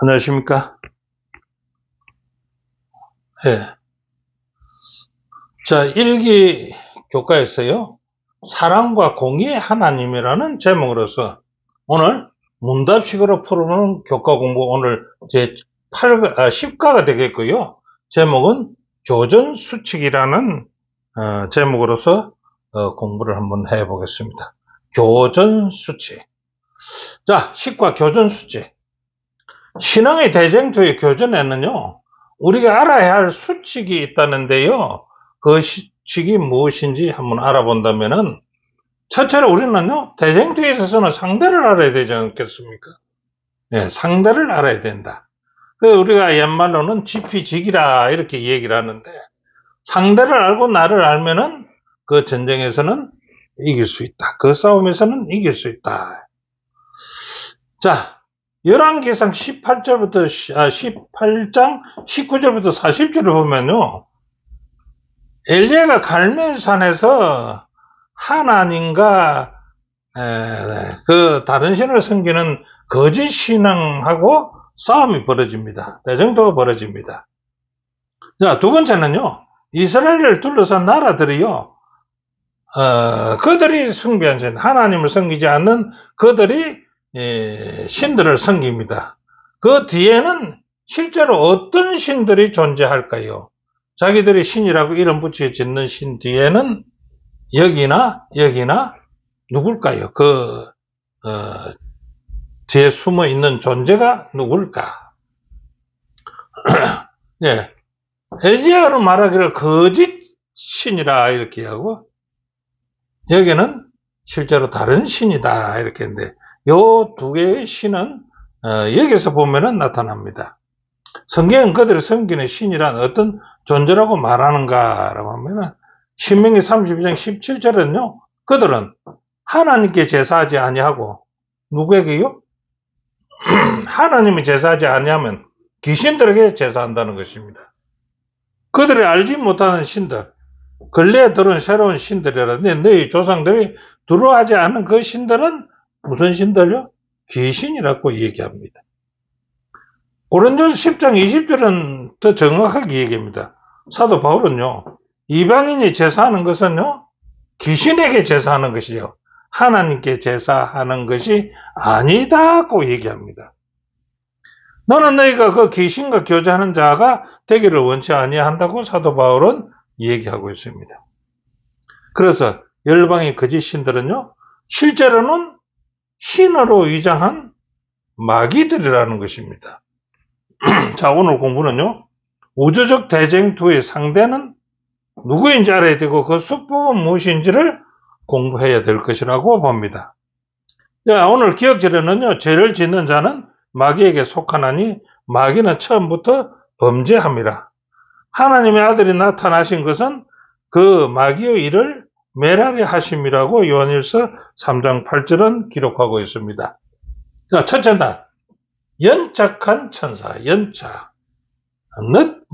안녕하십니까? 예. 자, 일기 교과에서요, 사랑과 공의의 하나님이라는 제목으로서 오늘 문답식으로 풀어보는 교과 공부 오늘 제 10과가 되겠고요. 제목은 교전수칙이라는 제목으로서 공부를 한번 해보겠습니다. 교전수칙. 자, 10과 교전수칙. 신앙의 대쟁투의 교전에는요, 우리가 알아야 할 수칙이 있다는데요, 그 수칙이 무엇인지 한번 알아본다면은, 첫째로 우리는요, 대쟁투에 있어서는 상대를 알아야 되지 않겠습니까? 네, 상대를 알아야 된다. 우리가 옛말로는 지피지기라 이렇게 얘기를 하는데, 상대를 알고 나를 알면은 그 전쟁에서는 이길 수 있다. 그 싸움에서는 이길 수 있다. 자, 열왕기상 18장 19절부터 40절을 보면요, 엘리야가 갈멜산에서 하나님과 그 다른 신을 섬기는 거짓 신앙하고 싸움이 벌어집니다. 대정도가 벌어집니다. 자, 두 번째는요, 이스라엘을 둘러싼 나라들이요, 그들이 숭배한 신, 하나님을 섬기지 않는 그들이 신들을 섬깁니다. 그 뒤에는 실제로 어떤 신들이 존재할까요? 자기들이 신이라고 이름 붙여 짓는 신 뒤에는 여기나 누굴까요? 뒤에 숨어 있는 존재가 누굴까? 예. 엘리야로 말하기를 거짓 신이라 이렇게 하고, 여기는 실제로 다른 신이다 이렇게 했는데, 요 두 개의 신은 여기서 보면은 나타납니다. 성경은 그들을 섬기는 신이란 어떤 존재라고 말하는가라고 하면은, 신명기 32장 17절은요, 그들은 하나님께 제사하지 아니하고, 누구에게요? 하나님이 제사하지 아니하면 귀신들에게 제사한다는 것입니다. 그들이 알지 못하는 신들, 근래에 들어온 새로운 신들이라는데, 너희 조상들이 두려워하지 않은 그 신들은 무슨 신들요? 귀신이라고 얘기합니다. 고린도서 10장 20절은 더 정확하게 얘기합니다. 사도 바울은요, 이방인이 제사하는 것은요, 귀신에게 제사하는 것이요, 하나님께 제사하는 것이 아니다고 얘기합니다. 너는 너희가 그 귀신과 교제하는 자가 되기를 원치 아니한다고 사도 바울은 얘기하고 있습니다. 그래서 열방의 거짓 신들은요, 실제로는 신으로 위장한 마귀들이라는 것입니다. 자, 오늘 공부는요, 우주적 대쟁투의 상대는 누구인지 알아야 되고 그 수법은 무엇인지를 공부해야 될 것이라고 봅니다. 자, 오늘 기억절에는요, 죄를 짓는 자는 마귀에게 속하나니 마귀는 처음부터 범죄합니다. 하나님의 아들이 나타나신 것은 그 마귀의 일을 멸하려 하심이라고 요한일서 3장 8절은 기록하고 있습니다. 자, 첫째 날, 연착한 천사, 연착.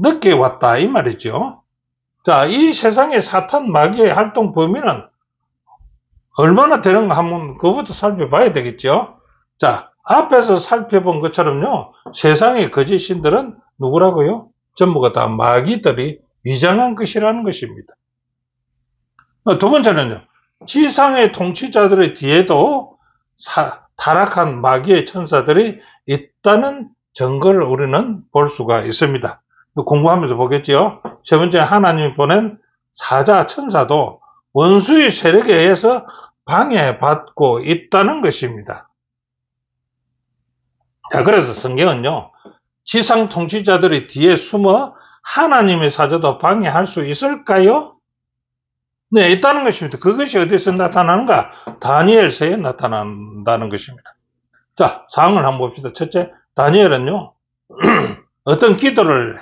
늦게 왔다, 이 말이죠. 자, 이 세상의 사탄 마귀의 활동 범위는 얼마나 되는가 한번 그것부터 살펴봐야 되겠죠. 자, 앞에서 살펴본 것처럼요, 세상의 거짓 신들은 누구라고요? 전부가 다 마귀들이 위장한 것이라는 것입니다. 두 번째는요, 지상의 통치자들의 뒤에도 타락한 마귀의 천사들이 있다는 증거를 우리는 볼 수가 있습니다. 공부하면서 보겠죠. 세 번째, 하나님이 보낸 사자 천사도 원수의 세력에 의해서 방해받고 있다는 것입니다. 자, 그래서 성경은요, 지상 통치자들이 뒤에 숨어 하나님의 사자도 방해할 수 있을까요? 네, 있다는 것입니다. 그것이 어디서 나타나는가? 다니엘서에 나타난다는 것입니다. 자, 사항을 한번 봅시다. 첫째, 다니엘은요, 어떤 기도를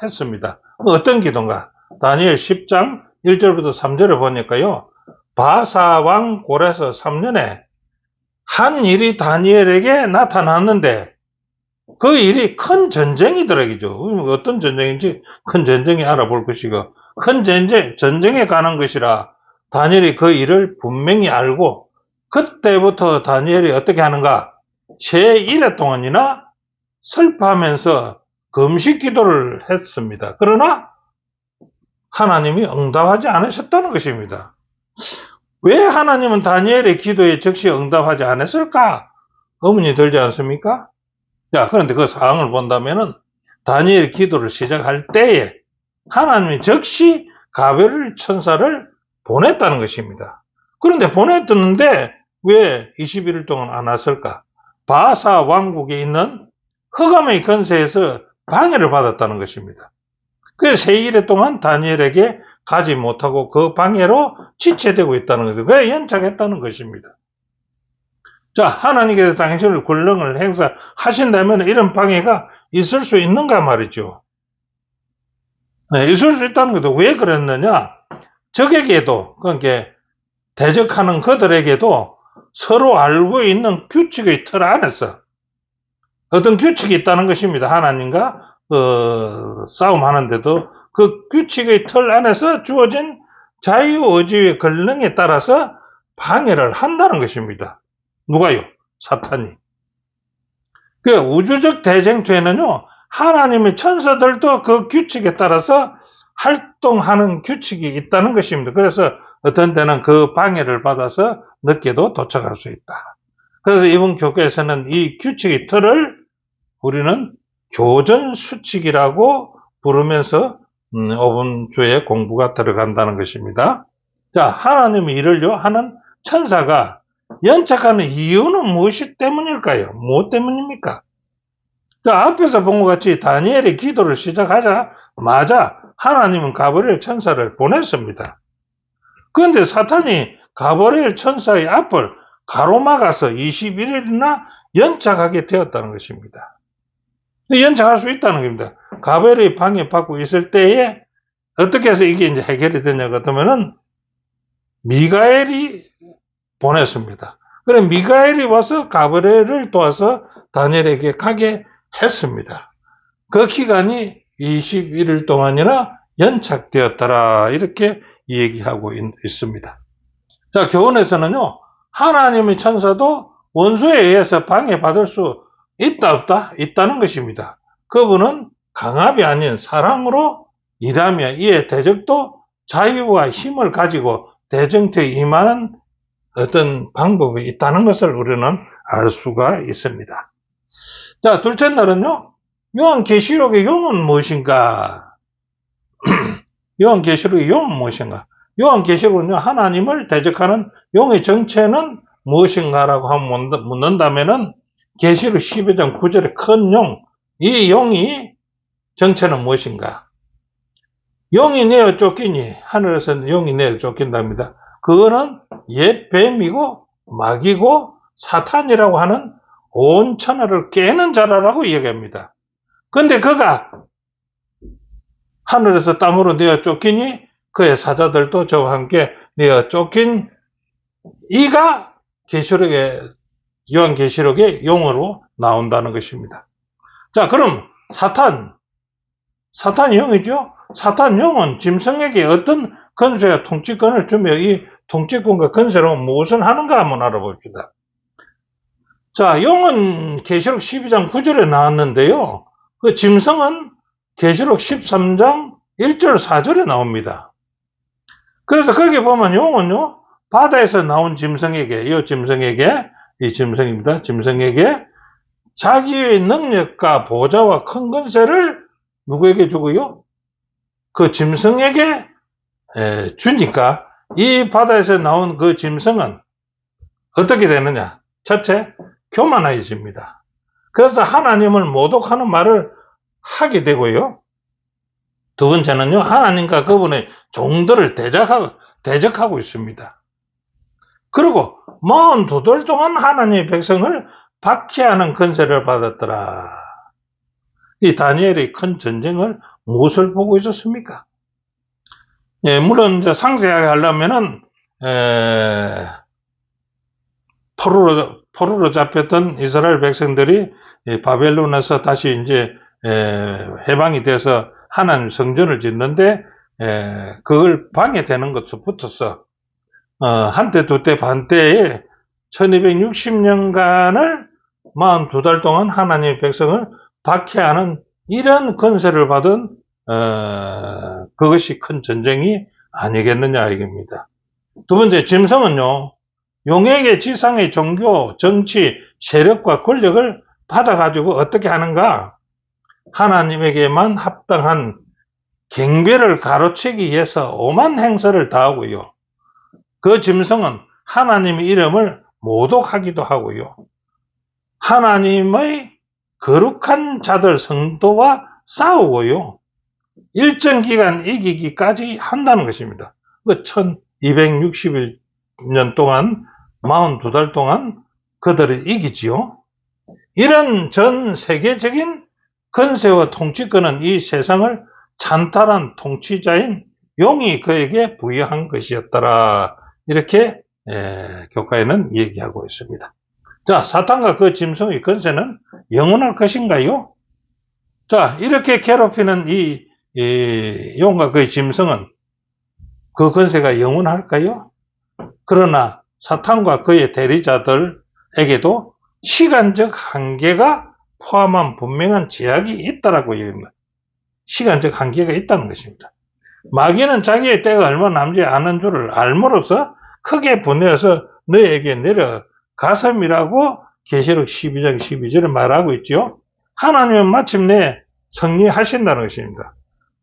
했습니다. 어떤 기도인가? 다니엘 10장 1절부터 3절을 보니까요, 바사왕 고레서 3년에 한 일이 다니엘에게 나타났는데, 그 일이 큰 전쟁이더라고요. 어떤 전쟁인지 큰 전쟁이 알아볼 것이고, 큰 전쟁에 관한 것이라 다니엘이 그 일을 분명히 알고, 그때부터 다니엘이 어떻게 하는가? 제 1회 동안이나 슬퍼하면서 금식 기도를 했습니다. 그러나 하나님이 응답하지 않으셨다는 것입니다. 왜 하나님은 다니엘의 기도에 즉시 응답하지 않았을까? 의문이 들지 않습니까? 자, 그런데 그 상황을 본다면은 다니엘의 기도를 시작할 때에 하나님이 즉시 가벨 천사를 보냈다는 것입니다. 그런데 보냈는데 왜 21일 동안 안 왔을까? 바사 왕국에 있는 흑암의 권세에서 방해를 받았다는 것입니다. 그래서 세 일에 동안 다니엘에게 가지 못하고 그 방해로 지체되고 있다는 거죠. 왜 연착했다는 것입니다. 자, 하나님께서 당신을 권능을 행사하신다면 이런 방해가 있을 수 있는가 말이죠. 네, 있을 수 있다는 것도 왜 그랬느냐? 적에게도, 그러니까 대적하는 그들에게도 서로 알고 있는 규칙의 틀 안에서 어떤 규칙이 있다는 것입니다. 하나님과 싸움하는데도 그 규칙의 틀 안에서 주어진 자유의지의 권능에 따라서 방해를 한다는 것입니다. 누가요? 사탄이. 그 우주적 대쟁투에는요, 하나님의 천사들도 그 규칙에 따라서 활동하는 규칙이 있다는 것입니다. 그래서 어떤 때는 그 방해를 받아서 늦게도 도착할 수 있다. 그래서 이번 교과에서는 이 규칙의 틀을 우리는 교전수칙이라고 부르면서 5분 주에 공부가 들어간다는 것입니다. 자, 하나님의 일을요 하는 천사가 연착하는 이유는 무엇이 때문일까요? 무엇 때문입니까? 자, 앞에서 본 것 같이 다니엘의 기도를 시작하자마자 하나님은 가브리엘 천사를 보냈습니다. 그런데 사탄이 가브리엘 천사의 앞을 가로막아서 21일이나 연착하게 되었다는 것입니다. 연착할 수 있다는 겁니다. 가벨이 방해받고 있을 때에 어떻게 해서 이게 이제 해결이 되냐 그러면은 미가엘이 보냈습니다. 그럼 미가엘이 와서 가브리엘을 도와서 다니엘에게 가게 했습니다. 그 기간이 21일 동안이나 연착되었더라 이렇게 얘기하고 있습니다. 자, 교훈에서는요 하나님의 천사도 원수에 의해서 방해받을 수 있다 없다? 있다는 것입니다. 그분은 강압이 아닌 사랑으로 일하며 이에 대적도 자유와 힘을 가지고 대정투에 임하는 어떤 방법이 있다는 것을 우리는 알 수가 있습니다. 자, 둘째 날은요 요한계시록의 용은 무엇인가? 요한계시록의 용은 무엇인가? 요한계시록은요 하나님을 대적하는 용의 정체는 무엇인가라고 한번 묻는다면은 계시록 12장 9절의 큰 용, 이 용이 정체는 무엇인가? 용이 내어 쫓기니 하늘에서는 용이 내어 쫓긴답니다. 그거는 옛 뱀이고 마귀고 사탄이라고 하는 온 천하를 깨는 자라라고 이야기합니다. 그런데 그가 하늘에서 땅으로 내어 쫓기니 그의 사자들도 저와 함께 내어 쫓긴 이가 요한계시록의 용으로 나온다는 것입니다. 자, 그럼 사탄 용이죠? 사탄 용은 짐승에게 어떤 권세와 통치권을 주며 이 통치권과 권세로 무엇을 하는가 한번 알아봅시다. 자, 용은 계시록 12장 9절에 나왔는데요. 그 짐승은 계시록 13장 1절 4절에 나옵니다. 그래서 거기 보면 용은요, 바다에서 나온 짐승에게, 이 짐승입니다. 짐승에게 자기의 능력과 보좌와 큰 권세를 누구에게 주고요? 그 짐승에게 주니까 이 바다에서 나온 그 짐승은 어떻게 되느냐? 첫째, 교만해집니다. 그래서 하나님을 모독하는 말을 하게 되고요. 두 번째는요, 하나님과 그분의 종들을 대적하고 있습니다. 그리고 42돌 동안 하나님의 백성을 박해하는 권세를 받았더라. 이 다니엘의 큰 전쟁을 무엇을 보고 있었습니까? 예, 물론 이제 상세하게 하려면은 포로로 잡혔던 이스라엘 백성들이 바벨론에서 다시 이제 해방이 돼서 하나님 성전을 짓는데 그걸 방해되는 것부터서 한때 두때 반때에 1260년간을 42달 동안 하나님의 백성을 박해하는 이런 권세를 받은 그것이 큰 전쟁이 아니겠느냐 이겁니다. 두 번째, 짐승은요, 용에게 지상의 종교, 정치, 세력과 권력을 받아가지고 어떻게 하는가? 하나님에게만 합당한 경배를 가로채기 위해서 오만 행사를 다하고요. 그 짐승은 하나님의 이름을 모독하기도 하고요. 하나님의 거룩한 자들 성도와 싸우고요. 일정 기간 이기기까지 한다는 것입니다. 그 1260년 동안 42달 동안 그들을 이기지요. 이런 전 세계적인 권세와 통치권은 이 세상을 찬탈한 통치자인 용이 그에게 부여한 것이었더라. 이렇게 교과에는 얘기하고 있습니다. 자, 사탄과 그 짐승의 권세는 영원할 것인가요? 자, 이렇게 괴롭히는 이 용과 그의 짐승은 그 권세가 영원할까요? 그러나 사탄과 그의 대리자들에게도 시간적 한계가 포함한 분명한 제약이 있다라고 얘기합니다. 시간적 한계가 있다는 것입니다. 마귀는 자기의 때가 얼마 남지 않은 줄을 알므로써 크게 분해해서 너에게 내려가섬이라고 계시록 12장 12절에 말하고 있죠. 하나님은 마침내 승리하신다는 것입니다.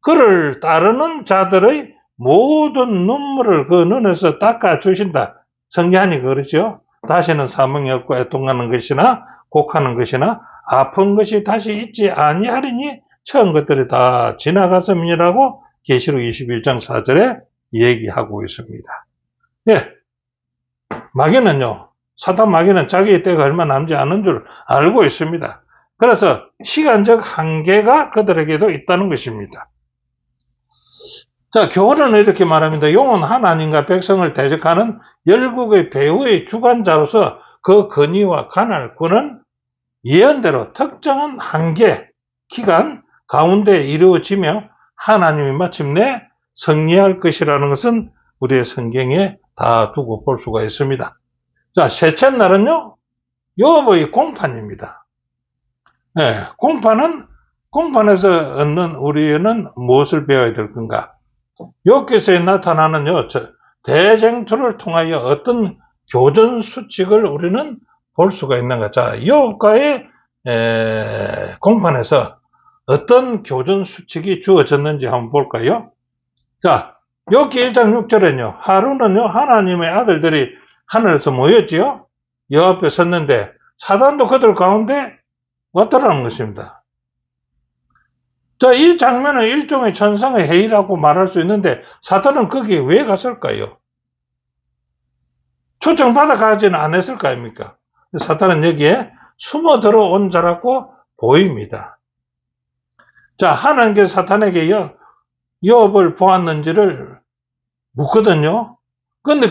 그를 따르는 자들의 모든 눈물을 그 눈에서 닦아주신다. 성경이 그렇죠. 다시는 사망이 없고 애통하는 것이나 곡하는 것이나 아픈 것이 다시 있지 아니하리니 처음 것들이 다 지나갔음이라고 계시록 21장 4절에 얘기하고 있습니다. 예, 마귀는요, 사탄 마귀는 자기의 때가 얼마 남지 않은 줄 알고 있습니다. 그래서 시간적 한계가 그들에게도 있다는 것입니다. 자, 교훈은 이렇게 말합니다. 용은 하나님과 백성을 대적하는 열국의 배후의 주관자로서 그 권위와 관할권은 예언대로 특정한 한계, 기간 가운데 이루어지며 하나님이 마침내 승리할 것이라는 것은 우리의 성경에 다 두고 볼 수가 있습니다. 자, 셋째 날은요, 욥의 공판입니다. 네, 공판에서 얻는 우리는 무엇을 배워야 될 건가? 욥기서에 나타나는요, 대쟁투를 통하여 어떤 교전 수칙을 우리는 볼 수가 있는가? 자, 욥과의 공판에서 어떤 교전 수칙이 주어졌는지 한번 볼까요? 자, 욥기 1장 6절에는요, 하루는요, 하나님의 아들들이 하늘에서 모였지요? 여호와 앞에 섰는데 사단도 그들 가운데 왔더라는 것입니다. 자, 이 장면은 일종의 천상의 회의라고 말할 수 있는데 사탄은 거기에 왜 갔을까요? 초청받아 가지는 않았을 거 아닙니까? 사탄은 여기에 숨어 들어온 자라고 보입니다. 자, 하나님께서 사탄에게요, 욥을 보았는지를 묻거든요. 그런데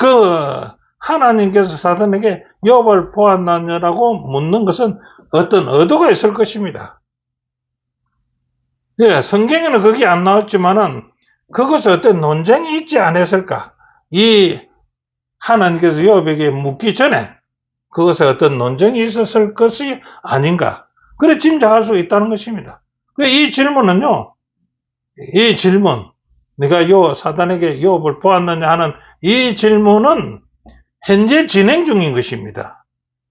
하나님께서 사탄에게 욥을 보았느냐라고 묻는 것은 어떤 의도가 있을 것입니다. 예, 성경에는 그게 안 나왔지만은 그것에 어떤 논쟁이 있지 않았을까? 이 하나님께서 욥에게 묻기 전에 그것에 어떤 논쟁이 있었을 것이 아닌가? 그래 짐작할 수 있다는 것입니다. 이 질문은요, 이 질문, 네가 사단에게 욥을 보았느냐 하는 이 질문은 현재 진행 중인 것입니다.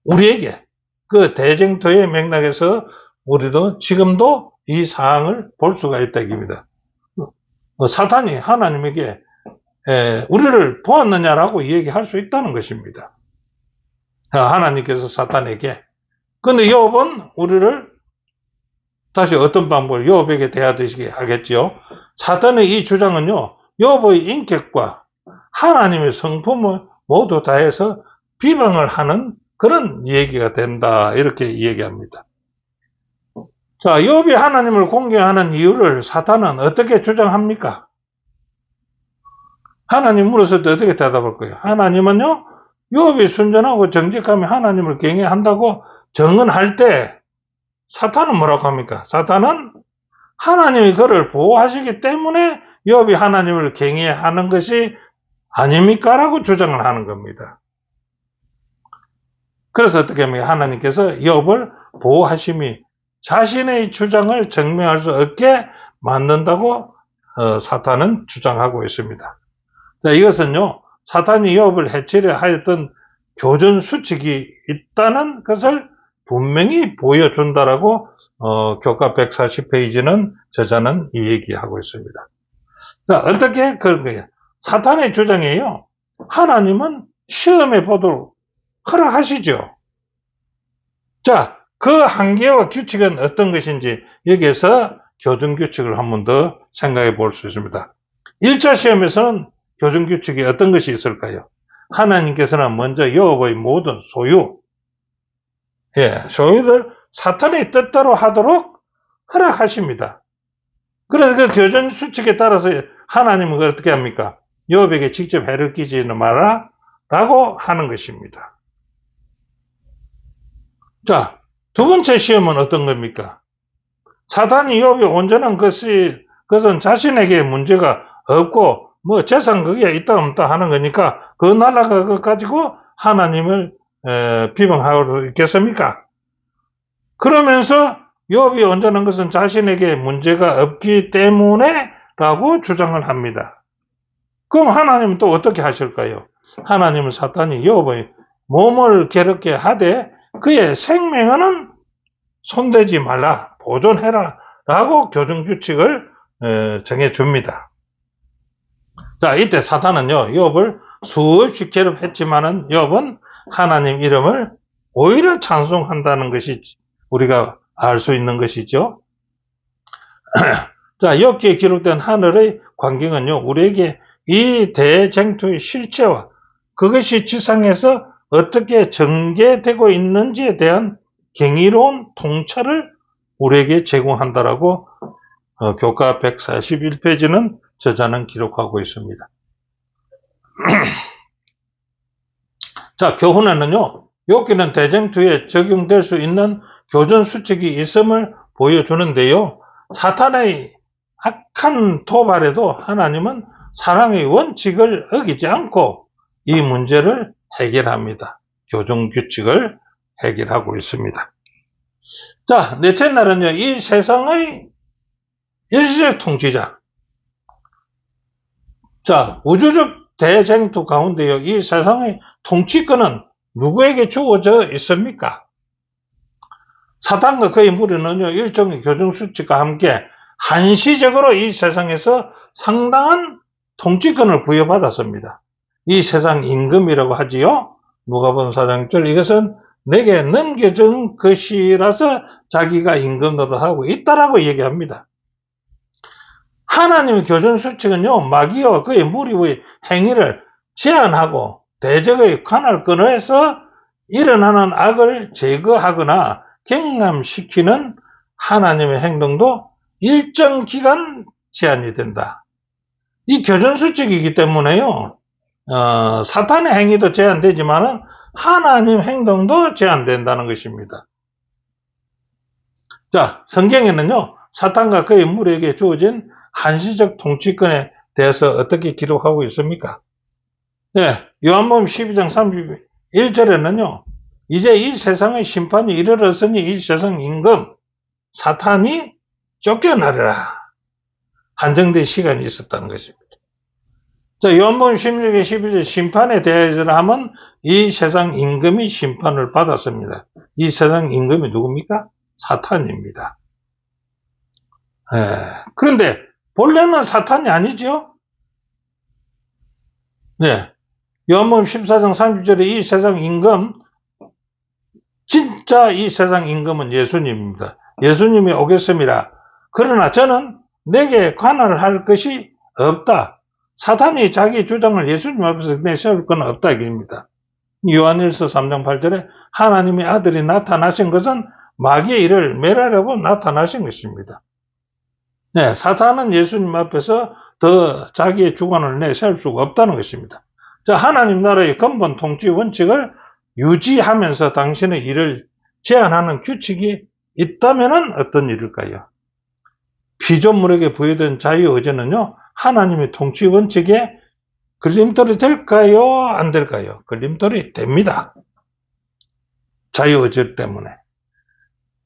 우리에게 그 대쟁투의 맥락에서 우리도 지금도 이 사항을 볼 수가 있다 이겁니다. 사탄이 하나님에게 우리를 보았느냐라고 얘기할 수 있다는 것입니다. 하나님께서 사탄에게. 근데 욥은 우리를 다시 어떤 방법을 욥에게 대하듯이 하겠죠. 사탄의 이 주장은요, 욥의 인격과 하나님의 성품을 모두 다해서 비방을 하는 그런 얘기가 된다. 이렇게 얘기합니다. 자, 욥이 하나님을 공경하는 이유를 사탄은 어떻게 주장합니까? 하나님 물었을 때 어떻게 대답할 거예요? 하나님은요, 욥이 순전하고 정직하며 하나님을 경외한다고 정언할 때 사탄은 뭐라고 합니까? 사탄은 하나님이 그를 보호하시기 때문에 욥이 하나님을 경외하는 것이 아닙니까? 라고 주장을 하는 겁니다. 그래서 어떻게 합니까? 하나님께서 욥을 보호하심이 자신의 주장을 증명할 수 없게 만든다고 사탄은 주장하고 있습니다. 자, 이것은요, 사탄이 욥을 해치려 하였던 교전 수칙이 있다는 것을 분명히 보여준다라고 교과 140페이지는 저자는 이 얘기하고 있습니다. 자, 어떻게 그런 거예요? 사탄의 주장이에요. 하나님은 시험해 보도록 허락하시죠. 자, 그 한계와 규칙은 어떤 것인지 여기에서 교정규칙을 한 번 더 생각해 볼 수 있습니다. 1차 시험에서는 교정규칙이 어떤 것이 있을까요? 하나님께서는 먼저 욥의 모든 소유를 사탄의 뜻대로 하도록 허락하십니다. 그래서 그 교정수칙에 따라서 하나님은 어떻게 합니까? 욥에게 직접 해를 끼치지 마라 라고 하는 것입니다. 자, 두 번째 시험은 어떤 겁니까? 사탄이 욥이 온전한 것은 자신에게 문제가 없고 재산 거기에 있다 없다 하는 거니까 그 나라가 그거 가지고 하나님을 비방하고 있겠습니까? 그러면서 욥이 온전한 것은 자신에게 문제가 없기 때문에 라고 주장을 합니다. 그럼 하나님은 또 어떻게 하실까요? 하나님은 사탄이 욥의 몸을 괴롭게 하되 그의 생명은 손대지 말라, 보존해라 라고 교정규칙을 정해줍니다. 자, 이때 사탄은요, 욥을 수없이 괴롭혔지만은 욥은 하나님 이름을 오히려 찬송한다는 것이 우리가 알 수 있는 것이죠. 자, 욥기에 기록된 하늘의 광경은요, 우리에게 이 대쟁투의 실체와 그것이 지상에서 어떻게 전개되고 있는지에 대한 경이로운 통찰을 우리에게 제공한다라고 교과 141페이지는 저자는 기록하고 있습니다. 자, 교훈에는요, 욥기는 대쟁투에 적용될 수 있는 교전 수칙이 있음을 보여주는데요. 사탄의 악한 도발에도 하나님은 사랑의 원칙을 어기지 않고 이 문제를 해결합니다. 교정 규칙을 해결하고 있습니다. 자, 넷째 날은요, 이 세상의 일시적 통치자. 자, 우주적 대쟁투 가운데요, 이 세상의 통치권은 누구에게 주어져 있습니까? 사탄과 그의 무리는요, 일종의 교정수칙과 함께 한시적으로 이 세상에서 상당한 통치권을 부여받았습니다. 이 세상 임금이라고 하지요. 누가복음 4장 1절, 이것은 내게 넘겨준 것이라서 자기가 임금 노릇하고 있다라고 얘기합니다. 하나님의 교정수칙은요, 마귀와 그의 무리의 행위를 제한하고 대적의 관할 끊어서 일어나는 악을 제거하거나 경감시키는 하나님의 행동도 일정 기간 제한이 된다. 이 교전수칙이기 때문에요, 사탄의 행위도 제한되지만 하나님 행동도 제한된다는 것입니다. 자, 성경에는요, 사탄과 그의 무리에게 주어진 한시적 통치권에 대해서 어떻게 기록하고 있습니까? 네, 요한복음 12장 31절에는요, 이제 이 세상의 심판이 이르렀으니 이 세상 임금 사탄이 쫓겨나리라 한정된 시간이 있었다는 것입니다. 자, 요한복음 16장 11절 심판에 대해서 하면 이 세상 임금이 심판을 받았습니다. 이 세상 임금이 누굽니까? 사탄입니다. 그런데 본래는 사탄이 아니죠? 네. 요한복음 14장 30절에 이 세상 임금, 진짜 이 세상 임금은 예수님입니다. 예수님이 오겠습니다. 그러나 저는 내게 관할을 할 것이 없다. 사탄이 자기 주장을 예수님 앞에서 내세울 건 없다 이깁니다. 요한일서 3장 8절에 하나님의 아들이 나타나신 것은 마귀의 일을 멸하려고 나타나신 것입니다. 네, 사탄은 예수님 앞에서 더 자기의 주관을 내세울 수가 없다는 것입니다. 자, 하나님 나라의 근본 통치 원칙을 유지하면서 당신의 일을 제한하는 규칙이 있다면 어떤 일일까요? 피조물에게 부여된 자유의지는요, 하나님의 통치 원칙에 걸림돌이 될까요? 안 될까요? 걸림돌이 됩니다. 자유의지 때문에.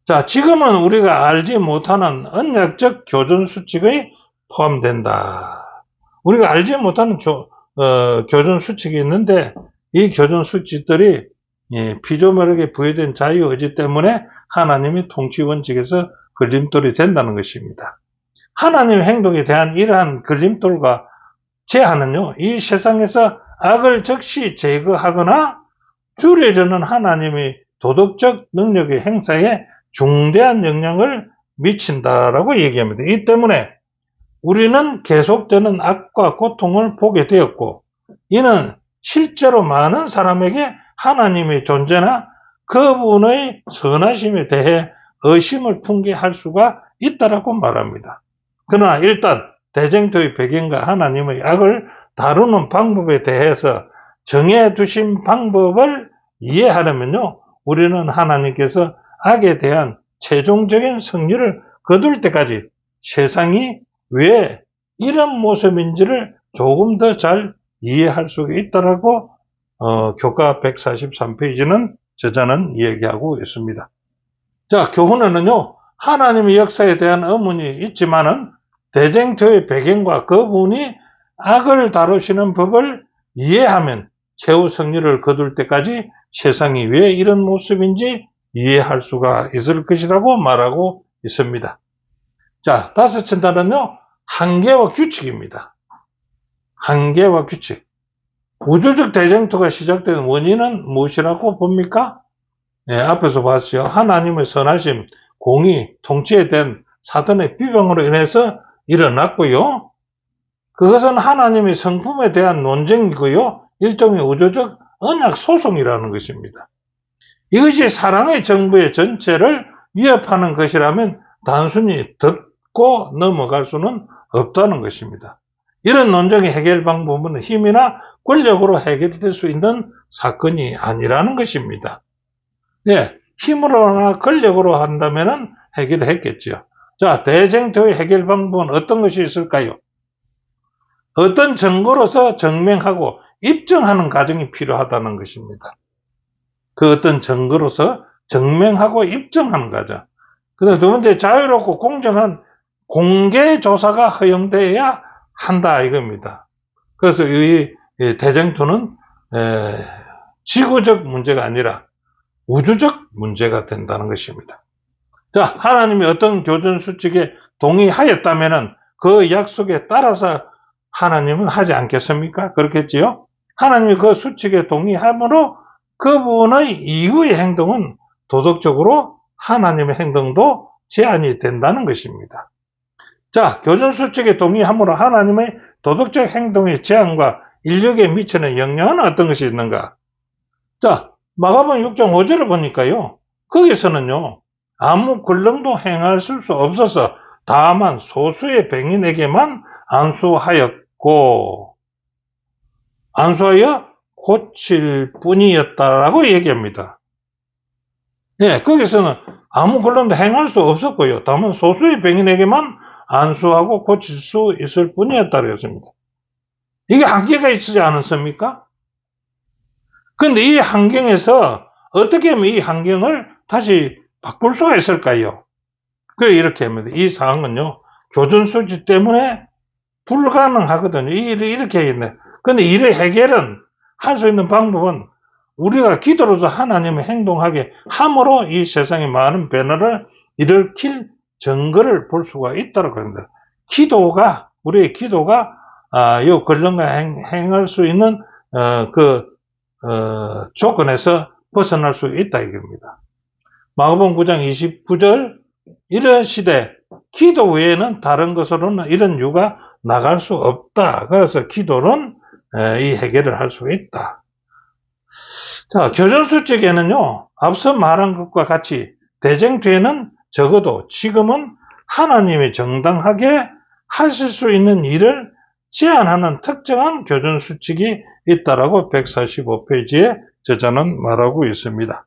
자, 지금은 우리가 알지 못하는 언약적 교전 수칙이 포함된다. 우리가 알지 못하는 교전 수칙이 있는데 이 교전 수칙들이 피조물에게 부여된 자유의지 때문에 하나님의 통치 원칙에서 걸림돌이 된다는 것입니다. 하나님의 행동에 대한 이러한 걸림돌과 제한은요, 이 세상에서 악을 즉시 제거하거나 줄여주는 하나님의 도덕적 능력의 행사에 중대한 영향을 미친다라고 얘기합니다. 이 때문에 우리는 계속되는 악과 고통을 보게 되었고, 이는 실제로 많은 사람에게 하나님의 존재나 그분의 선하심에 대해 의심을 품게 할 수가 있다라고 말합니다. 그러나 일단 대쟁토의 배경과 하나님의 악을 다루는 방법에 대해서 정해두신 방법을 이해하려면요, 우리는 하나님께서 악에 대한 최종적인 승리를 거둘 때까지 세상이 왜 이런 모습인지를 조금 더 잘 이해할 수 있다라고 교과 143페이지는 저자는 이야기하고 있습니다. 자, 교훈에는요, 하나님의 역사에 대한 의문이 있지만은 대쟁토의 배경과 그분이 악을 다루시는 법을 이해하면 최후 승리를 거둘 때까지 세상이 왜 이런 모습인지 이해할 수가 있을 것이라고 말하고 있습니다. 자, 다섯 첫째는요, 한계와 규칙입니다. 한계와 규칙. 우주적 대쟁토가 시작된 원인은 무엇이라고 봅니까? 앞에서 봤죠. 하나님의 선하심, 공의, 통치에 대한 사단의 비방으로 인해서 일어났고요. 그것은 하나님의 성품에 대한 논쟁이고요. 일종의 우주적 언약 소송이라는 것입니다. 이것이 사랑의 정부의 전체를 위협하는 것이라면 단순히 덮고 넘어갈 수는 없다는 것입니다. 이런 논쟁의 해결 방법은 힘이나 권력으로 해결될 수 있는 사건이 아니라는 것입니다. 네, 힘으로나 권력으로 한다면 해결을 했겠죠. 자, 대쟁토의 해결 방법은 어떤 것이 있을까요? 어떤 증거로서 증명하고 입증하는 과정이 필요하다는 것입니다. 그 어떤 증거로서 증명하고 입증하는 과정. 그다음 두 번째, 자유롭고 공정한 공개 조사가 허용되어야 한다 이겁니다. 그래서 이 대쟁토는 지구적 문제가 아니라 우주적 문제가 된다는 것입니다. 자, 하나님이 어떤 교전 수칙에 동의하였다면은 그 약속에 따라서 하나님은 하지 않겠습니까? 그렇겠지요? 하나님이 그 수칙에 동의함으로 그분의 이후의 행동은 도덕적으로 하나님의 행동도 제한이 된다는 것입니다. 자, 교전 수칙에 동의함으로 하나님의 도덕적 행동의 제한과 인력에 미치는 영향은 어떤 것이 있는가? 자, 마가복음 6장 5절을 보니까요, 거기서는요, 아무 권능도 행할 수 없어서 다만 소수의 병인에게만 안수하여 고칠 뿐이었다라고 얘기합니다. 예, 거기서는 아무 권능도 행할 수 없었고요. 다만 소수의 병인에게만 안수하고 고칠 수 있을 뿐이었다고 했습니다. 이게 한계가 있지 않았습니까? 그런데 이 환경에서 어떻게 하면 이 환경을 다시 바꿀 수가 있을까요? 이렇게 합니다. 이 상황은요, 교전 수칙 때문에 불가능하거든요. 이렇게 했네. 그런데 이를 해결은 할 수 있는 방법은 우리가 기도로서 하나님의 행동하게 함으로 이 세상에 많은 변화를 일으킬 증거를 볼 수가 있다고 합니다. 우리의 기도가 이 권능과 행할 수 있는 조건에서 벗어날 수 있다 이겁니다. 마가복음 9장 29절, 이런 시대 기도 외에는 다른 것으로는 이런 유가 나갈 수 없다. 그래서 기도는 이 해결을 할 수 있다. 자, 교전수칙에는요, 앞서 말한 것과 같이 대쟁투에는 적어도 지금은 하나님이 정당하게 하실 수 있는 일을 제한하는 특정한 교전수칙이 있다라고 145페이지에 저자는 말하고 있습니다.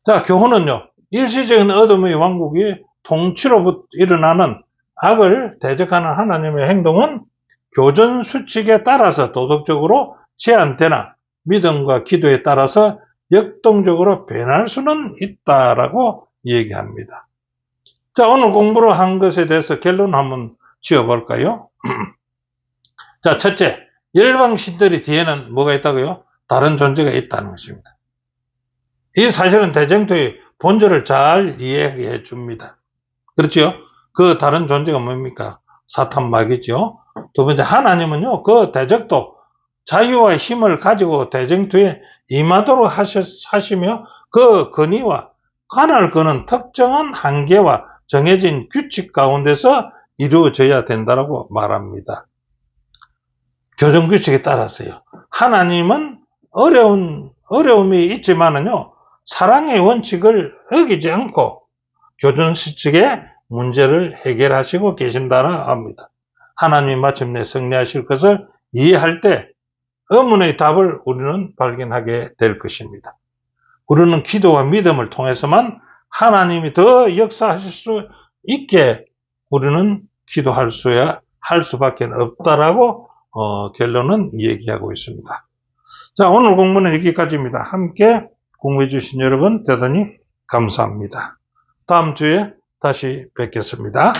자, 교훈은요, 일시적인 어둠의 왕국이 통치로부터 일어나는 악을 대적하는 하나님의 행동은 교전수칙에 따라서 도덕적으로 제한되나 믿음과 기도에 따라서 역동적으로 변할 수는 있다라고 얘기합니다. 자, 오늘 공부를 한 것에 대해서 결론 한번 지어볼까요? 자, 첫째, 열방신들이 뒤에는 뭐가 있다고요? 다른 존재가 있다는 것입니다. 이 사실은 대쟁투의 본질을 잘 이해해 줍니다. 그렇죠? 그 다른 존재가 뭡니까? 사탄 마귀죠. 두 번째, 하나님은요, 그 대적도 자유와 힘을 가지고 대쟁투에 임하도록 하시며 그 권위와 관할 거는 특정한 한계와 정해진 규칙 가운데서 이루어져야 된다고 말합니다. 교정 규칙에 따라서요. 하나님은 어려움이 있지만은요, 사랑의 원칙을 어기지 않고 교정 규칙의 문제를 해결하시고 계신다는 합니다. 하나님이 마침내 승리하실 것을 이해할 때 의문의 답을 우리는 발견하게 될 것입니다. 우리는 기도와 믿음을 통해서만 하나님이 더 역사하실 수 있게 우리는 기도할 수밖에 없다라고 결론은 얘기하고 있습니다. 자, 오늘 공부는 여기까지입니다. 함께 공부해 주신 여러분 대단히 감사합니다. 다음 주에 다시 뵙겠습니다.